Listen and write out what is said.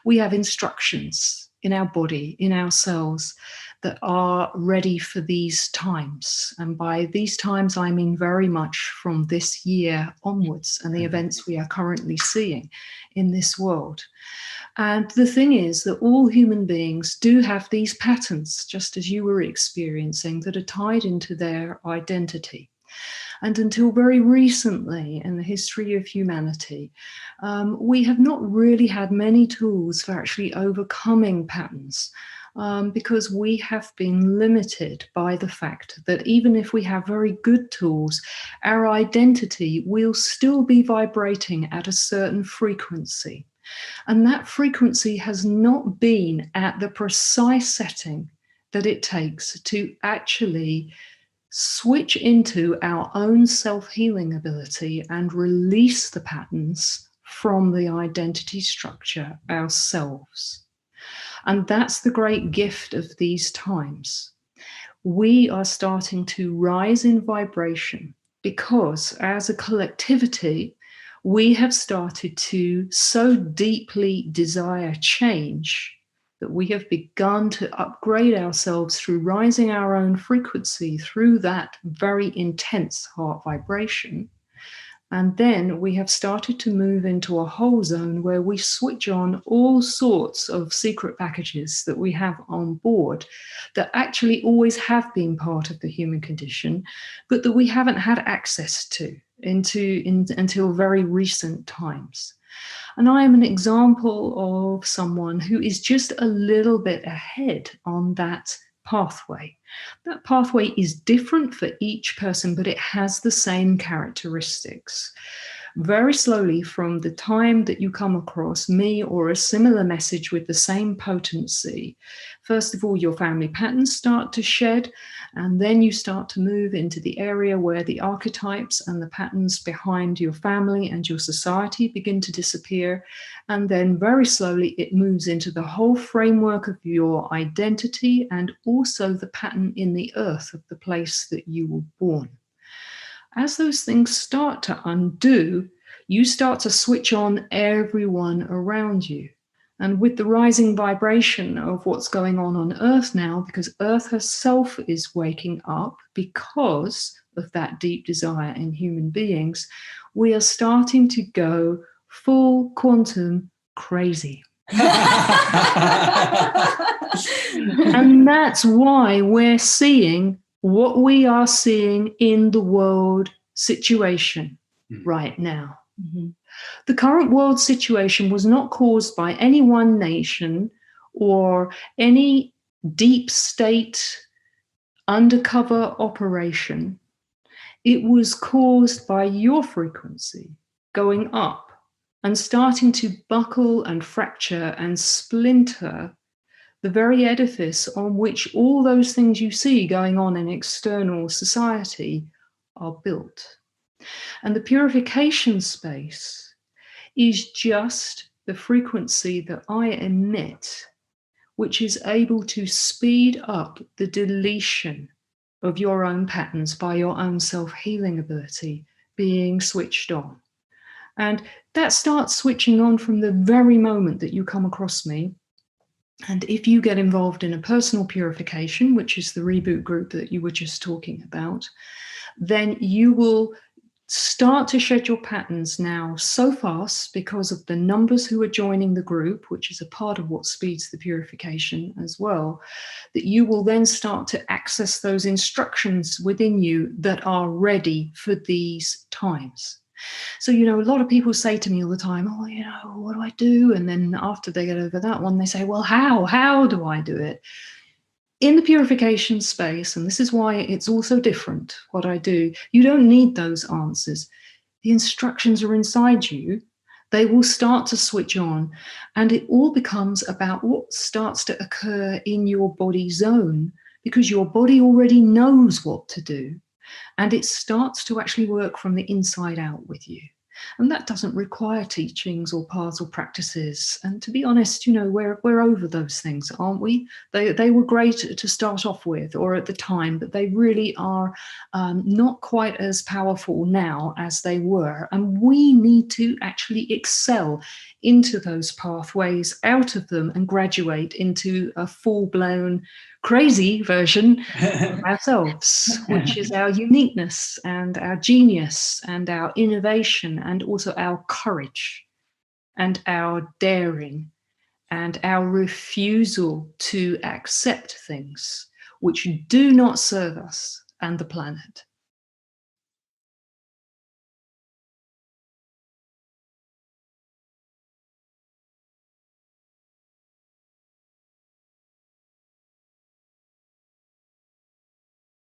we have instructions in our body, in our cells, that are ready for these times. And by these times, I mean very much from this year onwards and the events we are currently seeing in this world. And the thing is that all human beings do have these patterns, just as you were experiencing, that are tied into their identity. And until very recently in the history of humanity, we have not really had many tools for actually overcoming patterns, because we have been limited by the fact that even if we have very good tools, our identity will still be vibrating at a certain frequency. And that frequency has not been at the precise setting that it takes to actually switch into our own self-healing ability and release the patterns from the identity structure ourselves. And that's the great gift of these times. We are starting to rise in vibration because as a collectivity, we have started to so deeply desire change that we have begun to upgrade ourselves through rising our own frequency through that very intense heart vibration. And then we have started to move into a whole zone where we switch on all sorts of secret packages that we have on board that actually always have been part of the human condition, but that we haven't had access to until very recent times. And I am an example of someone who is just a little bit ahead on that pathway. That pathway is different for each person, but it has the same characteristics. Very slowly, from the time that you come across me or a similar message with the same potency, first of all, your family patterns start to shed, and then you start to move into the area where the archetypes and the patterns behind your family and your society begin to disappear. And then very slowly, it moves into the whole framework of your identity and also the pattern in the earth of the place that you were born. As those things start to undo, you start to switch on everyone around you. And with the rising vibration of what's going on Earth now, because Earth herself is waking up because of that deep desire in human beings, we are starting to go full quantum crazy. And that's why we're seeing what we are seeing in the world situation right now. Mm-hmm. The current world situation was not caused by any one nation or any deep state undercover operation. It was caused by your frequency going up and starting to buckle and fracture and splinter the very edifice on which all those things you see going on in external society are built. And the purification space is just the frequency that I emit, which is able to speed up the deletion of your own patterns by your own self-healing ability being switched on. And that starts switching on from the very moment that you come across me. And if you get involved in a personal purification, which is the reboot group that you were just talking about, then you will start to shed your patterns now so fast because of the numbers who are joining the group, which is a part of what speeds the purification as well, that you will then start to access those instructions within you that are ready for these times. So, a lot of people say to me all the time, oh, what do I do? And then after they get over that one, they say, well, how do I do it? In the purification space, and this is why it's also different, what I do, you don't need those answers. The instructions are inside you. They will start to switch on, and it all becomes about what starts to occur in your body zone, because your body already knows what to do, and it starts to actually work from the inside out with you. And that doesn't require teachings or paths or practices. And to be honest, we're over those things, aren't we? They were great to start off with, or at the time, but they really are not quite as powerful now as they were. And we need to actually excel into those pathways, out of them, and graduate into a full-blown crazy version of ourselves, which is our uniqueness and our genius and our innovation and also our courage and our daring and our refusal to accept things which do not serve us and the planet.